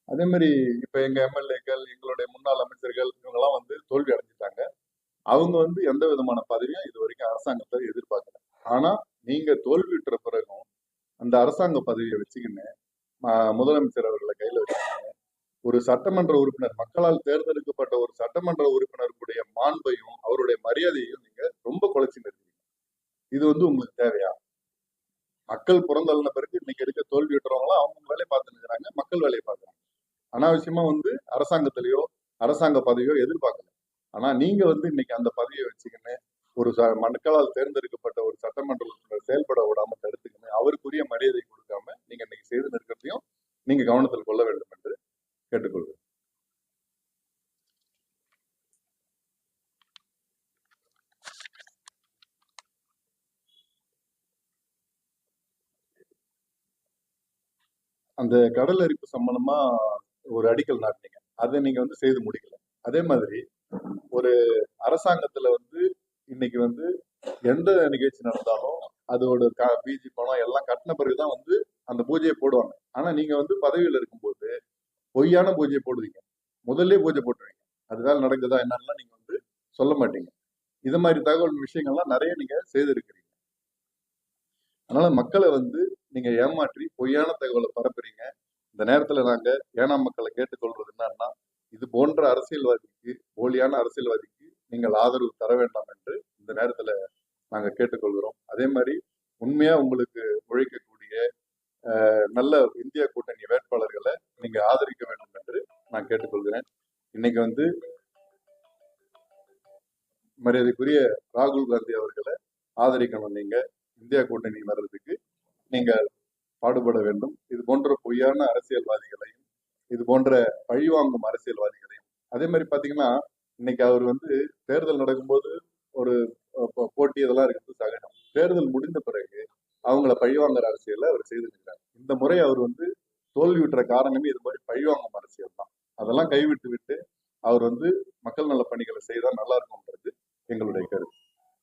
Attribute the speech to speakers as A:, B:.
A: அதே மாதிரி இப்ப எங்க எம்எல்ஏக்கள், எங்களுடைய முன்னாள் அமைச்சர்கள் இவங்கெல்லாம் வந்து தோல்வி அடைஞ்சிட்டாங்க. அவங்க வந்து எந்த விதமான பதவியும் இது வரைக்கும் அரசாங்கத்தை எதிர்பார்க்கல. ஆனா நீங்க தோல்வியுற்ற பிறகும் அந்த அரசாங்க பதவியை வச்சுக்கின்னு முதலமைச்சர் அவர்களை கையில வச்சுக்கின்னு ஒரு சட்டமன்ற உறுப்பினர், மக்களால் தேர்ந்தெடுக்கப்பட்ட ஒரு சட்டமன்ற உறுப்பினருடைய மாண்பையும் அவருடைய மரியாதையையும் நீங்க ரொம்ப குலைச்சுன்னு இருக்கீங்க. இது வந்து உங்களுக்கு தேவையா? மக்கள் புறந்தள்ளின பிறகு இன்னைக்கு இருக்க தோல்வியுற்றவங்களாம் அவங்க வேலையை பார்த்துன்னு இருக்கிறாங்க, மக்கள் வேலையை பார்க்கறாங்க. அனாவசியமா வந்து அரசாங்கத்திலேயோ அரசாங்க பதவியோ எதிர்பார்க்கல. ஆனா நீங்க வந்து இன்னைக்கு அந்த பதவியை வச்சுக்கின்னு ஒரு மக்களால் தேர்ந்தெடுக்கப்பட்ட ஒரு சட்டமன்ற உறுப்பினர் செயல்பட விடாம தடுத்துக்கின்னு அவருக்குரிய மரியாதை கொடுக்காம நீங்க இன்னைக்கு செய்து நிற்கிறதையும் நீங்க கவனத்தில் கொள்ள வேண்டும் என்று கேட்டுக்கொள்கிறேன். அந்த கடல் அரிப்பு சம்பந்தமா ஒரு அடிக்கல் நாட்டினீங்க, அதை நீங்க வந்து செய்து முடிக்கல. அதே மாதிரி ஒரு அரசாங்கத்துல வந்து இன்னைக்கு வந்து எந்த நிகழ்ச்சி நடந்தாலும் அதோட பிஜி பணம் எல்லாம் கட்டின பிறகுதான் வந்து அந்த பூஜையை போடுவாங்க. ஆனா நீங்க வந்து பதவியில இருக்கும்போது பொய்யான பூஜையை போடுவீங்க, முதல்ல பூஜை போட்டுருவீங்க. அது வேலை நடக்குதா என்னன்னா நீங்க வந்து சொல்ல மாட்டீங்க. இது மாதிரி தகவல் விஷயங்கள்லாம் நிறைய நீங்க செய்திருக்கிறீங்க. அதனால மக்களை வந்து நீங்க ஏமாற்றி பொய்யான தகவலை பரப்புறீங்க. இந்த நேரத்துல நாங்க ஏனாம் மக்களை கேட்டுக்கொள்வது என்னன்னா, இது போன்ற அரசியல்வாதிக்கு, போலியான அரசியல்வாதிக்கு நீங்கள் ஆதரவு தர வேண்டாம் என்று இந்த நேரத்துல நாங்க கேட்டுக்கொள்கிறோம். அதே மாதிரி உண்மையா உங்களுக்கு உழைக்கக்கூடிய நல்ல இந்தியா கூட்டணி வேட்பாளர்களை நீங்க ஆதரிக்க வேண்டும் என்று நான் கேட்டுக்கொள்கிறேன். இன்னைக்கு வந்து மரியாதைக்குரிய ராகுல் காந்தி அவர்களை ஆதரிக்கணும். நீங்க இந்தியா கூட்டணி வர்றதுக்கு நீங்க பாடுபட வேண்டும். இது போன்ற பொய்யான அரசியல்வாதிகளையும், இது போன்ற பழிவாங்கும் அரசியல்வாதிகளையும், அதே மாதிரி பாத்தீங்கன்னா இன்னைக்கு அவர் வந்து தேர்தல் நடக்கும்போது ஒரு போட்டி இதெல்லாம் இருக்கிறது சகஜம். தேர்தல் முடிந்த பிறகு அவங்கள பழிவாங்குற அரசியலை அவர் செய்திருக்கிறார். இந்த முறை அவர் வந்து தோல்வியுற்ற காரணமே இது மாதிரி பழிவாங்கும் அரசியல் தான். அதெல்லாம் கைவிட்டு விட்டு அவர் வந்து மக்கள் நல பணிகளை செய்தால் நல்லா இருக்கும்.